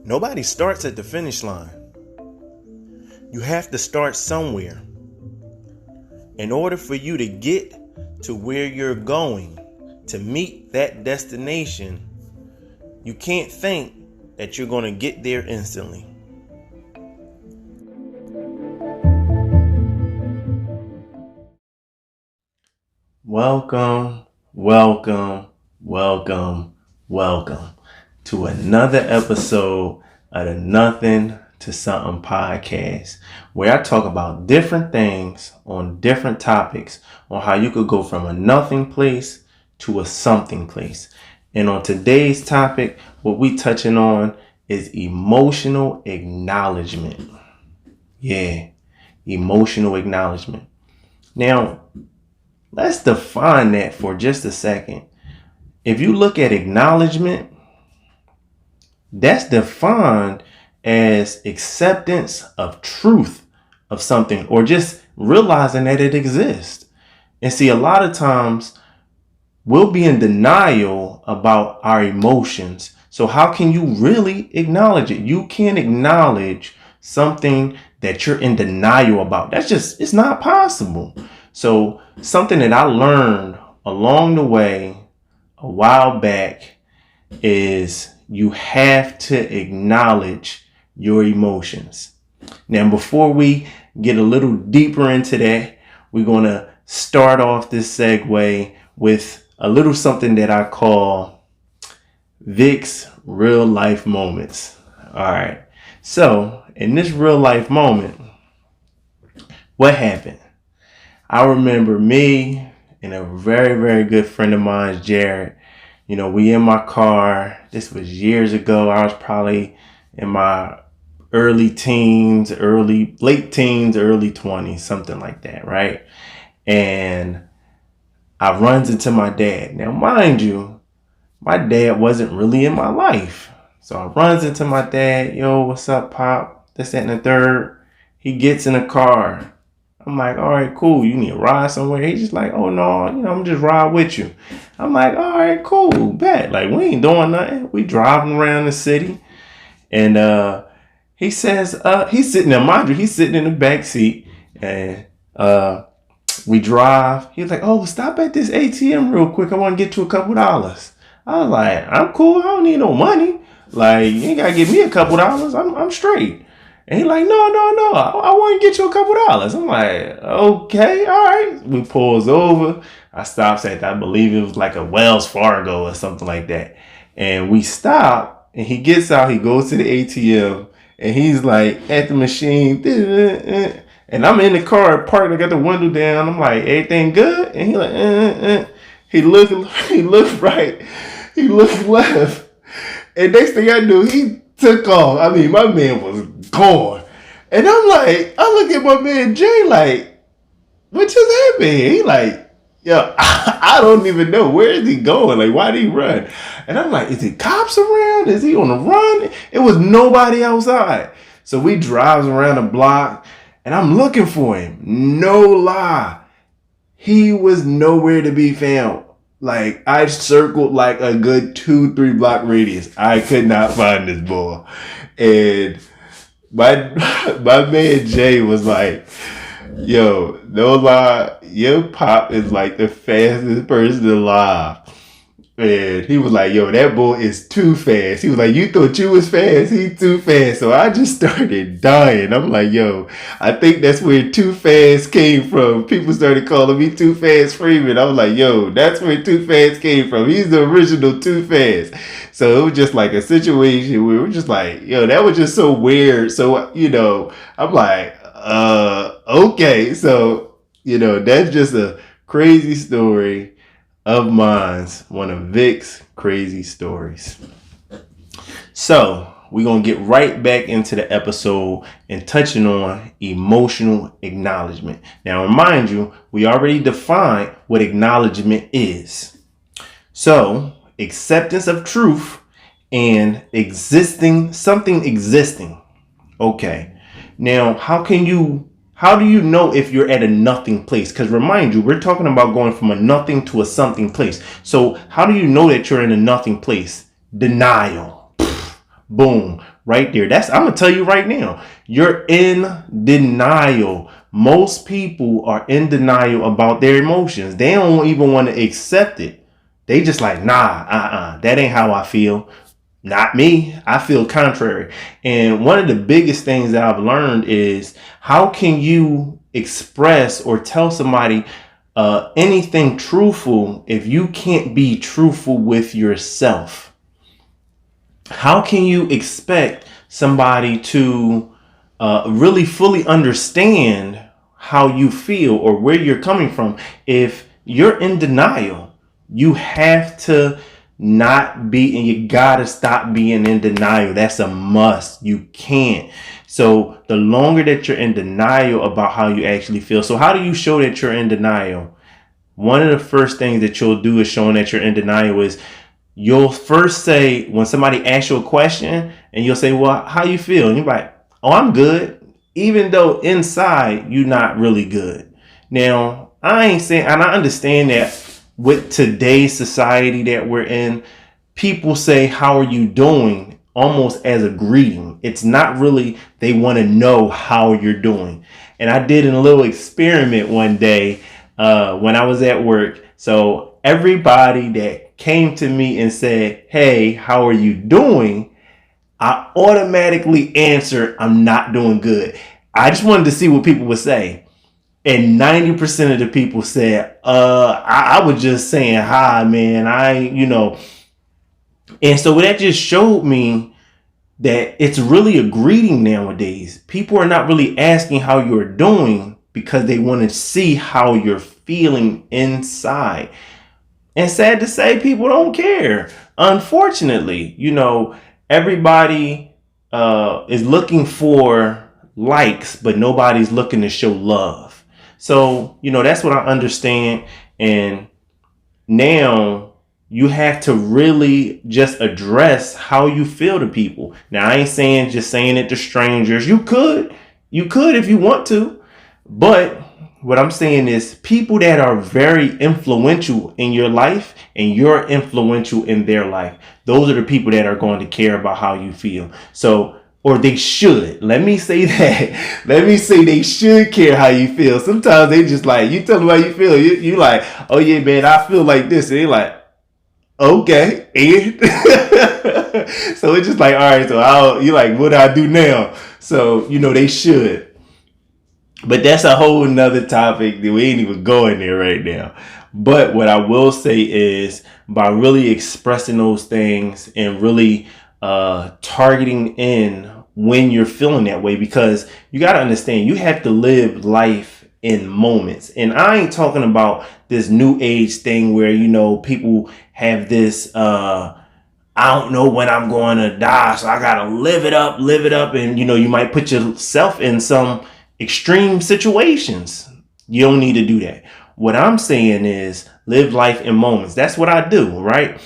Nobody starts at the finish line. You have to start somewhere. In order for you to get to where you're going, to meet that destination, you can't think that you're going to get there instantly. Welcome to another episode of the Nothing to Something podcast, where I talk about different things on different topics on how you could go from a nothing place to a something place. And on today's topic, what we touching on is emotional acknowledgement. Yeah, emotional acknowledgement. Now, let's define that for just a second. If you look at acknowledgement, that's defined as acceptance of truth of something, or just realizing that it exists. And see, a lot of times we'll be in denial about our emotions. So how can you really acknowledge it? You can't acknowledge something that you're in denial about. It's not possible. So something that I learned along the way a while back is you have to acknowledge your emotions. Now, before we get a little deeper into that, we're going to start off this segue with a little something that I call Vic's real life moments. All right. So in this real life moment, what happened? I remember me and a very, very good friend of mine, Jared. You know, we in my car. This was years ago. I was probably in my late teens, early 20s, something like that, right? And I runs into my dad. Now, mind you, my dad wasn't really in my life. So I runs into my dad. Yo, what's up, Pop? This, that, and the third. He gets in the car. I'm like, all right, cool. You need to ride somewhere? He's just like, oh, no, I'm just ride with you. I'm like, all right, cool, bet. Like, we ain't doing nothing. We driving around the city. And he says, he's sitting there, mind you, he's sitting in the back seat. And we drive. He's like, oh, stop at this ATM real quick. I want to get you a couple dollars. I was like, I'm cool. I don't need no money. Like, you ain't got to give me a couple dollars. I'm straight. And he's like, no. I want to get you a couple dollars. I'm like, okay, all right. We pulls over. I stops at, I believe it was like a Wells Fargo or something like that. And we stop, and he gets out. He goes to the ATM, and he's like at the machine. And I'm in the car parked. I got the window down. I'm like, everything good? And he like, He looked right. He looked left. And next thing I knew, he took off. I mean, my man was gone. And I'm like, I look at my man Jay like, what just happened? He like, yo, I don't even know. Where is he going? Like, why did he run? And I'm like, is it cops around? Is he on the run? It was nobody outside. So we drives around the block and I'm looking for him. No lie. He was nowhere to be found. Like, I circled like a good 2-3 block radius. I could not find this boy. And my man Jay was like, yo, no lie, your pop is like the fastest person alive. And he was like, yo, that boy is too fast. He was like, you thought you was fast. He too fast. So I just started dying. I'm like, yo, I think that's where Too Fast came from. People started calling me Too Fast Freeman. I was like, yo, that's where Too Fast came from. He's the original Too Fast. So it was just like a situation where we're just like, yo, that was just so weird. So, I'm like, okay. So, that's just a crazy story of mine's, one of Vic's crazy stories. So we're going to get right back into the episode and touching on emotional acknowledgement. Now, remind you, we already defined what acknowledgement is. So acceptance of truth and something existing. Okay. Now, how do you know if you're at a nothing place? Because remind you, we're talking about going from a nothing to a something place. So how do you know that you're in a nothing place? Denial. Boom. right there. I'm going to tell you right now, you're in denial. Most people are in denial about their emotions. They don't even want to accept it. They just like, nah, that ain't how I feel. Not me. I feel contrary. And one of the biggest things that I've learned is, how can you express or tell somebody anything truthful if you can't be truthful with yourself? How can you expect somebody to really fully understand how you feel or where you're coming from if you're in denial? You have to not be, and you gotta stop being in denial. That's a must. You can't. So the longer that you're in denial about how you actually feel. So how do you show that you're in denial? One of the first things that you'll do is showing that you're in denial is, you'll first say, when somebody asks you a question, and you'll say, well, how you feel? And you're like, oh, I'm good. Even though inside you're not really good. Now, I ain't saying, and I understand that with today's society that we're in, people say, how are you doing? Almost as a greeting. It's not really, they want to know how you're doing. And I did a little experiment one day when I was at work. So everybody that came to me and said, hey, how are you doing? I automatically answered, I'm not doing good. I just wanted to see what people would say. And 90% of the people said, I was just saying hi, man. And so that just showed me that it's really a greeting nowadays. People are not really asking how you're doing because they want to see how you're feeling inside. And sad to say, people don't care. Unfortunately, everybody is looking for likes, but nobody's looking to show love. So, that's what I understand. And now you have to really just address how you feel to people. Now, I ain't saying just saying it to strangers. You could if you want to. But what I'm saying is, people that are very influential in your life and you're influential in their life, those are the people that are going to care about how you feel. So, or they should. Let me say that. Let me say they should care how you feel. Sometimes they just like, you tell them how you feel. You like, oh yeah, man, I feel like this. And they like, okay. And so it's just like, all right, so you like, what do I do now? So, they should. But that's a whole nother topic that we ain't even going there right now. But what I will say is, by really expressing those things and really targeting in when you're feeling that way, because you got to understand, you have to live life in moments. And I ain't talking about this new age thing where, people have this, I don't know when I'm going to die, so I got to live it up. And, you might put yourself in some extreme situations. You don't need to do that. What I'm saying is, live life in moments. That's what I do, right?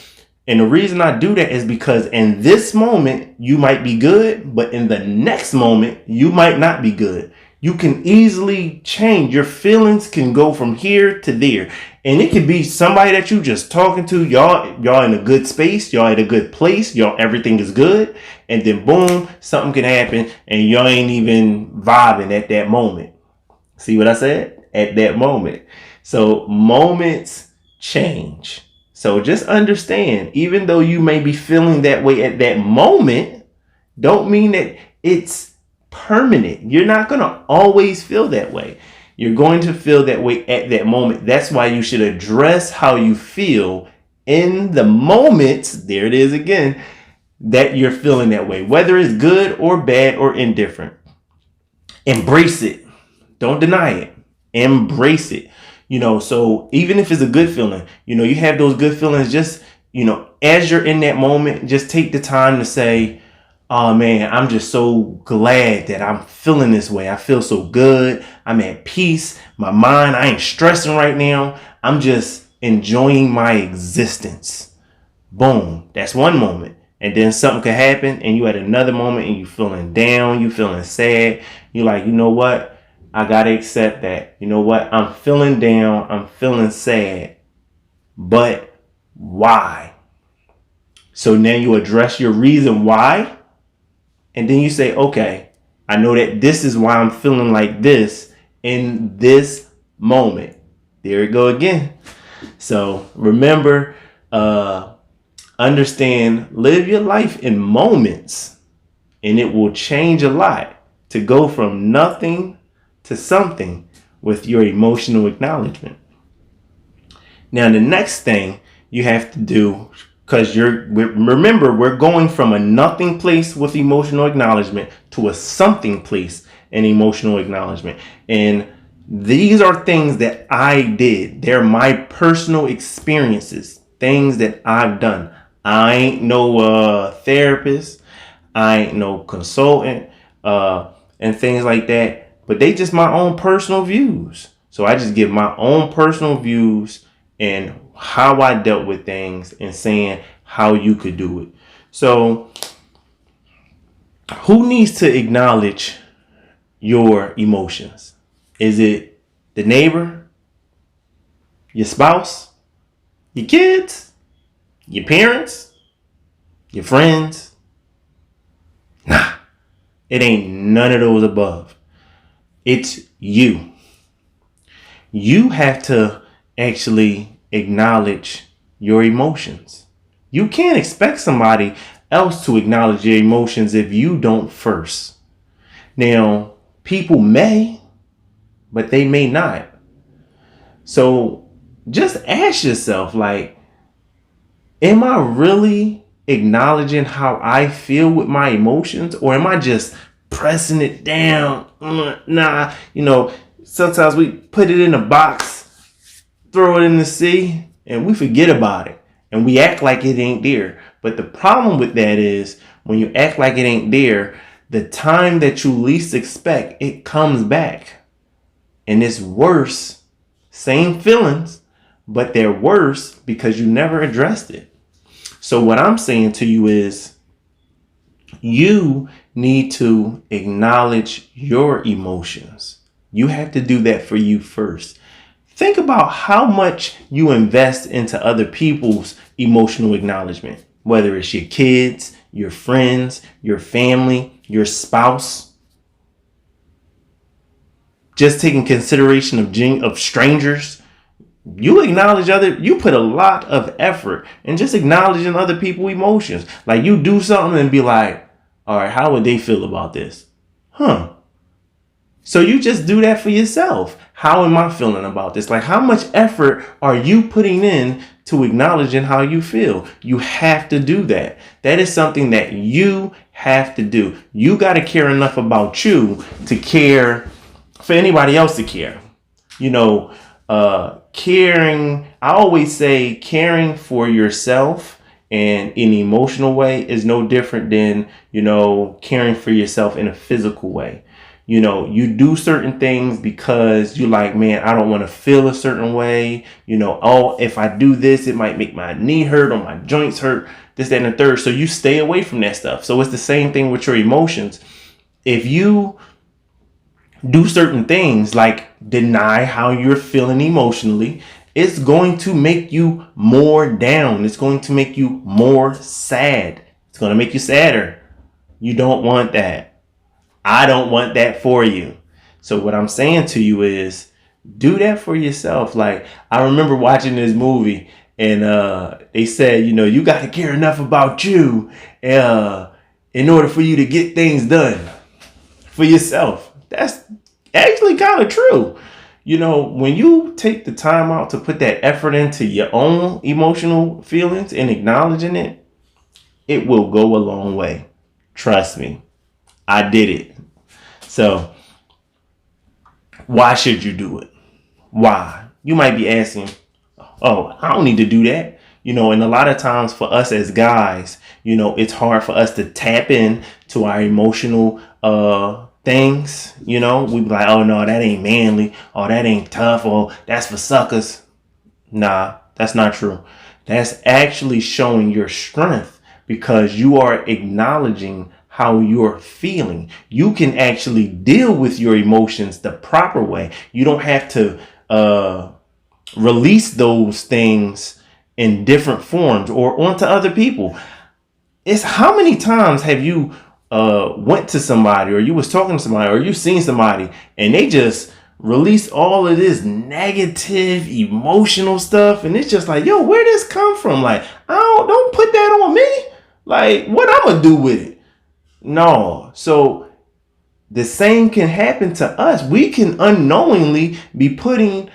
And the reason I do that is because in this moment, you might be good, but in the next moment, you might not be good. You can easily change. Your feelings can go from here to there. And it could be somebody that you just talking to. Y'all in a good space. Y'all at a good place. Everything is good. And then boom, something can happen and y'all ain't even vibing at that moment. See what I said? At that moment. So moments change. So just understand, even though you may be feeling that way at that moment, don't mean that it's permanent. You're not going to always feel that way. You're going to feel that way at that moment. That's why you should address how you feel in the moments, there it is again, that you're feeling that way, whether it's good or bad or indifferent. Embrace it. Don't deny it. Embrace it. So even if it's a good feeling, you have those good feelings, just, as you're in that moment, just take the time to say, oh man, I'm just so glad that I'm feeling this way. I feel so good. I'm at peace. My mind, I ain't stressing right now. I'm just enjoying my existence. Boom. That's one moment. And then something could happen and you at another moment and you feeling down, you feeling sad. You're like, you know what? I got to accept that. You know what? I'm feeling down. I'm feeling sad. But why? So now you address your reason why. And then you say, okay, I know that this is why I'm feeling like this in this moment. There we go again. So remember, understand, live your life in moments, and it will change a lot to go from nothing to something with your emotional acknowledgement. Now, the next thing you have to do, because remember, we're going from a nothing place with emotional acknowledgement to a something place in emotional acknowledgement. And these are things that I did. They're my personal experiences, things that I've done. I ain't no therapist. I ain't no consultant, and things like that. But they just my own personal views. So I just give my own personal views and how I dealt with things and saying how you could do it. So who needs to acknowledge your emotions? Is it the neighbor, your spouse, your kids, your parents, your friends? Nah, it ain't none of those above. It's you. You have to actually acknowledge your emotions. You can't expect somebody else to acknowledge your emotions if you don't first. Now, people may, but they may not. So just ask yourself, like, am I really acknowledging how I feel with my emotions, or am I just pressing it down? Nah, sometimes we put it in a box, throw it in the sea, and we forget about it. And we act like it ain't there. But the problem with that is when you act like it ain't there, the time that you least expect, it comes back. And it's worse. Same feelings, but they're worse because you never addressed it. So what I'm saying to you is you need to acknowledge your emotions. You have to do that for you first. Think about how much you invest into other people's emotional acknowledgement, whether it's your kids, your friends, your family, your spouse. Just taking consideration of strangers. You put a lot of effort in just acknowledging other people's emotions. Like, you do something and be like, all right, how would they feel about this? So you just do that for yourself. How am I feeling about this? Like, how much effort are you putting in to acknowledging how you feel? You have to do that. That is something that you have to do. You got to care enough about you to care for anybody else to care. Caring, I always say caring for yourself and in an emotional way is no different than, caring for yourself in a physical way. You do certain things because you like, man, I don't want to feel a certain way. If I do this, it might make my knee hurt or my joints hurt, this, that, and the third. So you stay away from that stuff. So it's the same thing with your emotions. If you do certain things like deny how you're feeling emotionally, it's going to make you more down. It's going to make you more sad. It's going to make you sadder. You don't want that. I don't want that for you. So what I'm saying to you is do that for yourself. Like, I remember watching this movie and they said, you got to care enough about you in order for you to get things done for yourself. That's actually kind of true. When you take the time out to put that effort into your own emotional feelings and acknowledging it, it will go a long way. Trust me. I did it. So why should you do it? Why? You might be asking, oh, I don't need to do that. And a lot of times for us as guys, it's hard for us to tap in to our emotional things. We be like, oh no, that ain't manly. Oh, that ain't tough. Oh, that's for suckers. Nah, that's not true. That's actually showing your strength because you are acknowledging how you're feeling. You can actually deal with your emotions the proper way. You don't have to release those things in different forms or onto other people. It's how many times have you went to somebody, or you was talking to somebody, or you seen somebody, and they just release all of this negative emotional stuff, and it's just like, yo, where this come from? Like, don't put that on me. Like, what I'm gonna do with it? No. So the same can happen to us. We can unknowingly be putting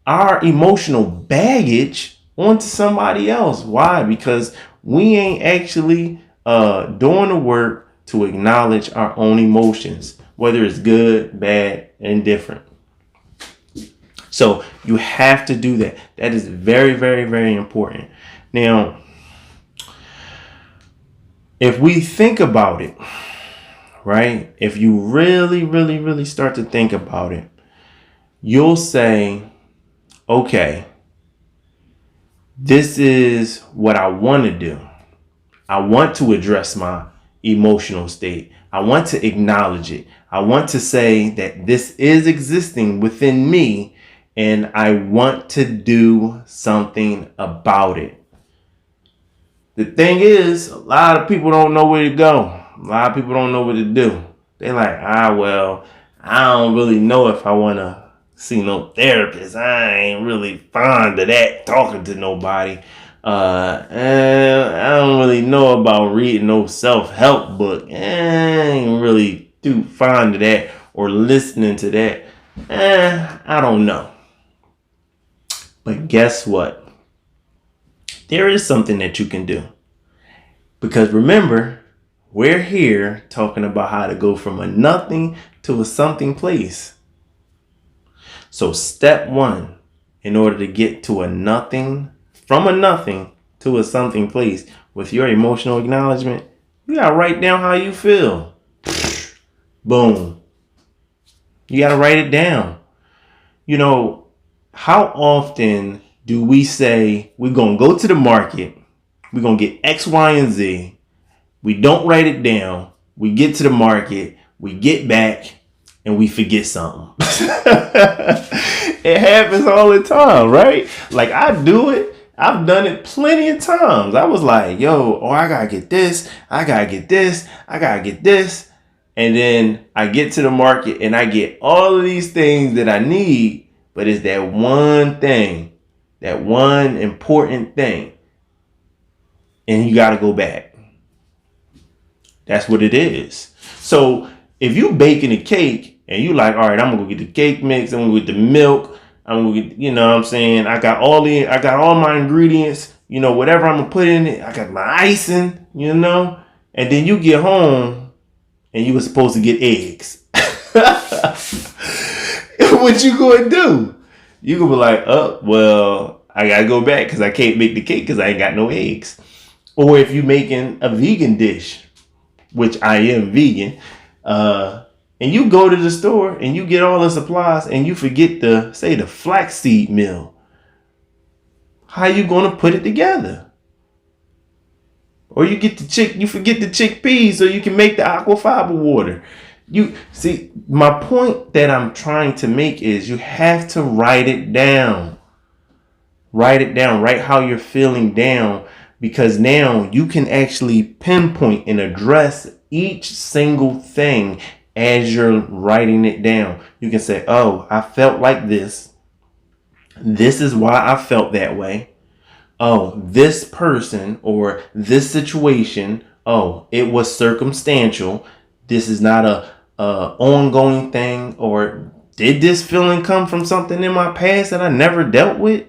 our emotional baggage onto somebody else. Why? Because we ain't actually doing the work to acknowledge our own emotions, whether it's good, bad, indifferent. So you have to do that. That is very, very, very important. Now, if we think about it, right? If you really, really, really start to think about it, you'll say, okay, this is what I want to do. I want to address my emotional state. I want to acknowledge it. I want to say that this is existing within me, and I want to do something about it. The thing is, a lot of people don't know where to go. A lot of people don't know what to do. They're like, well, I don't really know if I want to see no therapist. I ain't really fond of that, talking to nobody. And I don't really know about reading no self-help book. I ain't really too fond of that, or listening to that. I don't know. But guess what? There is something that you can do. Because remember, we're here talking about how to go from a nothing to a something place. So step one, in order to get to a nothing, from a nothing to a something place with your emotional acknowledgement, you gotta write down how you feel. Boom. You gotta write it down. You know, how often do we say we're gonna go to the market, we're gonna get X, Y, and Z, we don't write it down, we get to the market, we get back, and we forget something. It happens all the time, right? Like, I do it. I've done it plenty of times. I was like, I gotta get this, I gotta get this, I gotta get this. And then I get to the market and I get all of these things that I need, but it's that one thing, that one important thing. And you gotta go back. That's what it is. So if you baking a cake and you like, all right, I'm gonna go get the cake mix, I'm gonna get the milk, I'm gonna get, you know what I'm saying? I got all my ingredients, whatever I'm gonna put in it, I got my icing, and then you get home and you were supposed to get eggs. What you gonna do? You gonna be like, well, I gotta go back because I can't make the cake because I ain't got no eggs. Or if you're making a vegan dish, which I am vegan, and you go to the store and you get all the supplies and you forget the flaxseed meal, how you gonna put it together? Or you forget the chickpeas so you can make the aquafiber water. You see, my point that I'm trying to make is you have to write it down. Write it down. Write how you're feeling down, because now you can actually pinpoint and address each single thing as you're writing it down. You can say, I felt like this. This is why I felt that way. This person or this situation, it was circumstantial. This is not a ongoing thing. Or did this feeling come from something in my past that I never dealt with?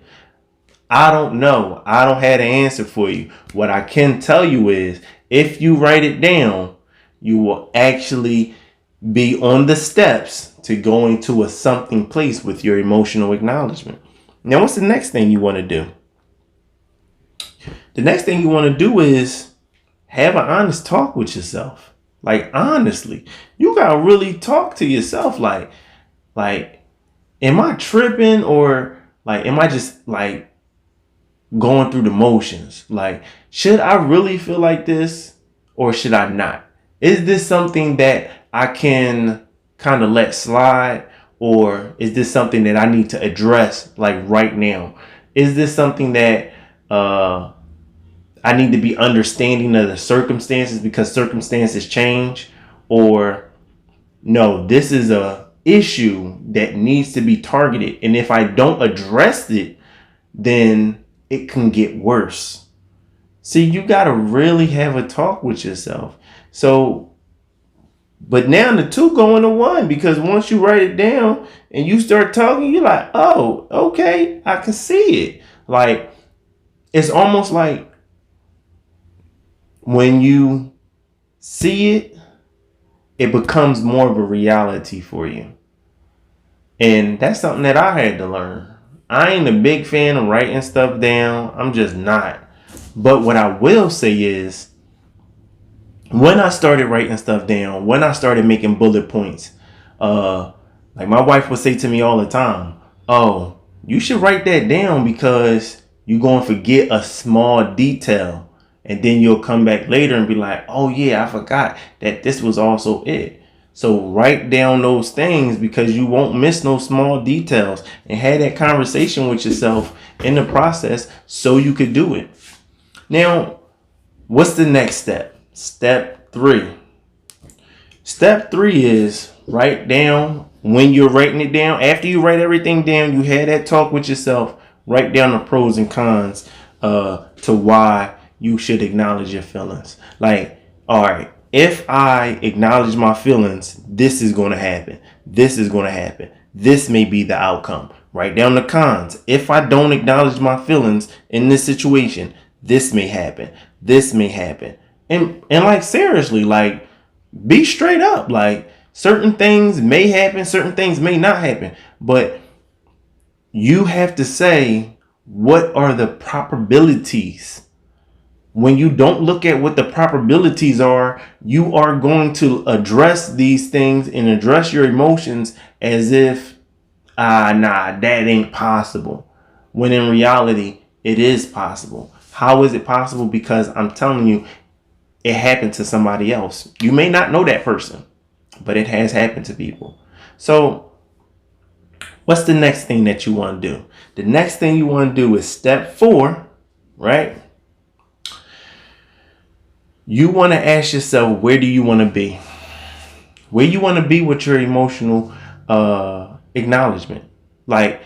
I don't know. I don't have the answer for you. What I can tell you is, if you write it down, you will actually be on the steps to going to a something place with your emotional acknowledgement. Now, what's the next thing you want to do? The next thing you want to do is have an honest talk with yourself. Like, honestly, you got to really talk to yourself. Like, am I tripping, or like, am I just like going through the motions? Like, should I really feel like this, or should I not? Is this something that I can kind of let slide, or is this something that I need to address like right now? Is this something that I need to be understanding of the circumstances, because circumstances change? or no, this is a issue that needs to be targeted. And if I don't address it, then it can get worse. See, you got to really have a talk with yourself. So, but now the two go into one, because once you write it down and you start talking, you're like, oh, okay, I can see it. Like, it's almost like when you see it, it becomes more of a reality for you. And that's something that I had to learn. I ain't a big fan of writing stuff down. I'm just not. But what I will say is, when I started writing stuff down, when I started making bullet points, like my wife would say to me all the time, oh, you should write that down because you're going to forget a small detail. And then you'll come back later and be like, oh yeah, I forgot that this was also it. So write down those things because you won't miss no small details, and have that conversation with yourself in the process so you could do it. Now, what's the next step? Step 3. Step 3 is write down. When you're writing it down, after you write everything down, you had that talk with yourself, write down the pros and cons to why you should acknowledge your feelings. Like, all right, if I acknowledge my feelings, this is going to happen. This is going to happen. This may be the outcome. Write down the cons. If I don't acknowledge my feelings in this situation, this may happen. This may happen. And like, seriously, like, be straight up. Like, certain things may happen, certain things may not happen. But you have to say, what are the probabilities? When you don't look at what the probabilities are, you are going to address these things and address your emotions as if, nah, that ain't possible. When in reality, it is possible. How is it possible? Because I'm telling you, it happened to somebody else. You may not know that person, but it has happened to people. So what's the next thing that you want to do? The next thing you want to do is step 4, right? You want to ask yourself, where do you want to be? Where you want to be with your emotional acknowledgement? Like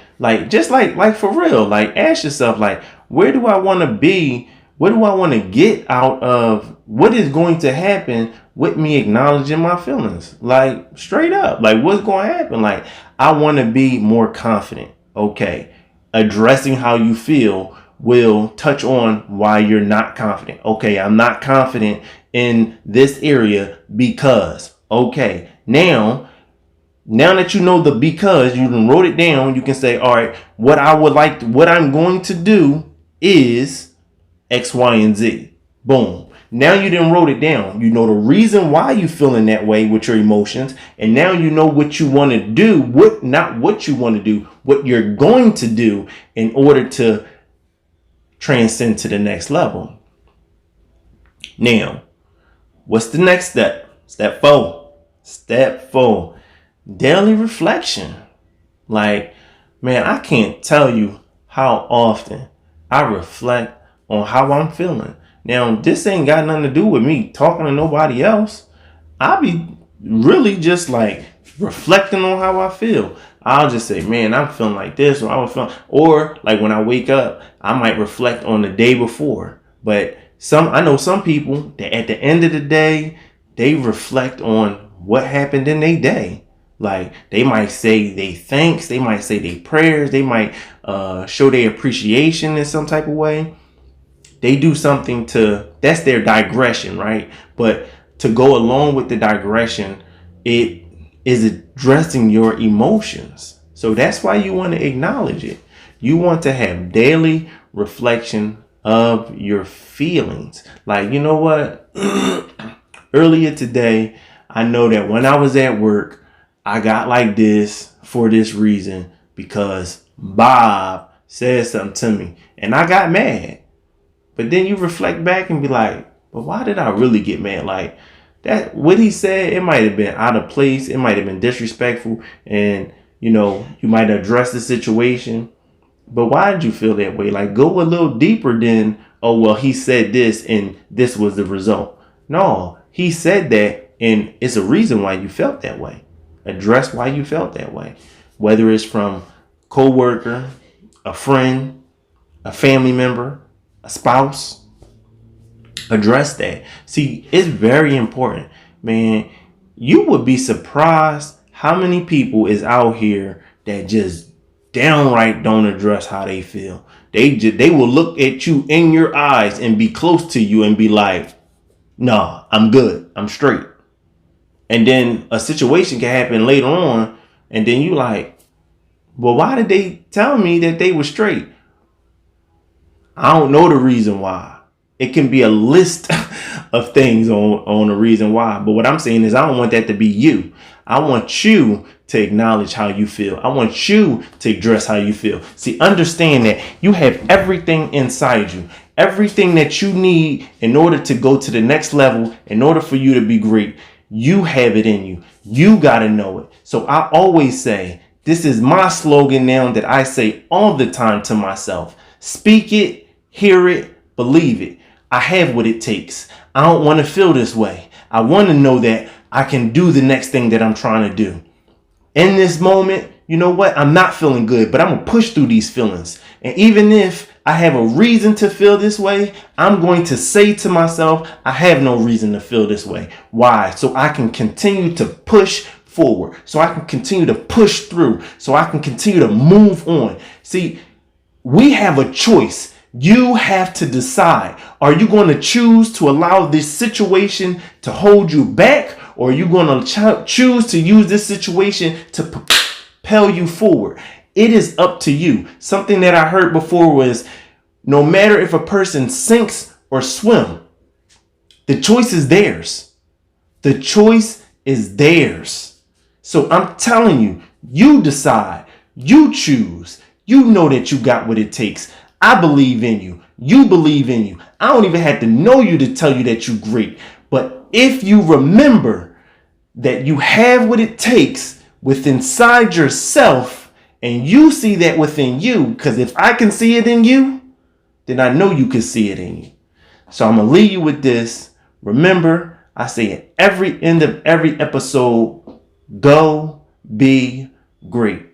just like for real, like ask yourself, like, where do I want to be? What do I want to get out of what is going to happen with me acknowledging my feelings? Like, straight up, like, what's going to happen? Like, I want to be more confident. Okay. Addressing how you feel will touch on why you're not confident. Okay, I'm not confident in this area because, okay, now that you know the because, you done wrote it down, you can say, all right, what I'm going to do is X, Y, and Z. Boom. Now you done wrote it down. You know the reason why you feeling that way with your emotions. And now you know what you want to do, not what you want to do, what you're going to do in order to transcend to the next level. Now, what's the next step? Step 4. Step 4. Daily reflection. Like, man, I can't tell you how often I reflect on how I'm feeling. Now, this ain't got nothing to do with me talking to nobody else. I be really just like reflecting on how I feel. I'll just say, man, I'm feeling like this, or like when I wake up, I might reflect on the day before. But I know some people that at the end of the day, they reflect on what happened in their day. Like, they might say they thanks, they might say they prayers, they might show their appreciation in some type of way. They do something that's their digression, right? But to go along with the digression, it is addressing your emotions. So that's why you want to acknowledge it. You want to have daily reflection of your feelings. Like, you know what? Earlier today, I know that when I was at work, I got like this for this reason because Bob said something to me and I got mad. But then you reflect back and be like, but why did I really get mad? Like, that what he said, it might have been out of place. It might have been disrespectful. And, you might address the situation. But why did you feel that way? Like, go a little deeper than, oh, well, he said this and this was the result. No, he said that And it's a reason why you felt that way. Address why you felt that way. Whether it's from a coworker, a friend, a family member, a spouse, address that. See, it's very important, man. You would be surprised how many people is out here that just downright don't address how they feel. They will look at you in your eyes and be close to you and be like, "Nah, I'm good. I'm straight." And then a situation can happen later on, and then you like, "Well, why did they tell me that they were straight?" I don't know the reason why. It can be a list of things on the reason why. But what I'm saying is I don't want that to be you. I want you to acknowledge how you feel. I want you to address how you feel. See, understand that you have everything inside you. Everything that you need in order to go to the next level, in order for you to be great. You have it in you. You got to know it. So I always say, this is my slogan now that I say all the time to myself. Speak it, hear it, believe it. I have what it takes. I don't want to feel this way. I want to know that I can do the next thing that I'm trying to do. In this moment, you know what? I'm not feeling good, but I'm going to push through these feelings. And even if I have a reason to feel this way, I'm going to say to myself, I have no reason to feel this way. Why? So I can continue to push forward. So I can continue to push through. So I can continue to move on. See, we have a choice. You have to decide. Are you going to choose to allow this situation to hold you back? Or are you going to choose to use this situation to propel you forward? It is up to you. Something that I heard before was, no matter if a person sinks or swim, the choice is theirs. The choice is theirs. So I'm telling you, you decide, you choose, you know that you got what it takes. I believe in you. You believe in you. I don't even have to know you to tell you that you're great. But if you remember that you have what it takes within inside yourself, and you see that within you, because if I can see it in you, then I know you can see it in you. So I'm going to leave you with this. Remember, I say at every end of every episode, go be great.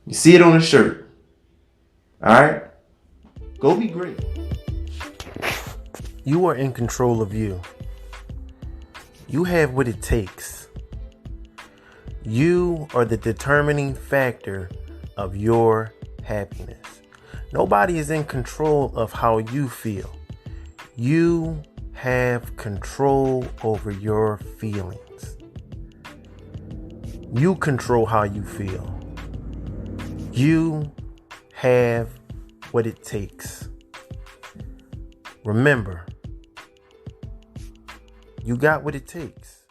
You see it on the shirt. All right? Go be great. You are in control of you. You have what it takes. You are the determining factor of your happiness. Nobody is in control of how you feel. You have control over your feelings. You control how you feel. You have what it takes. Remember, you got what it takes.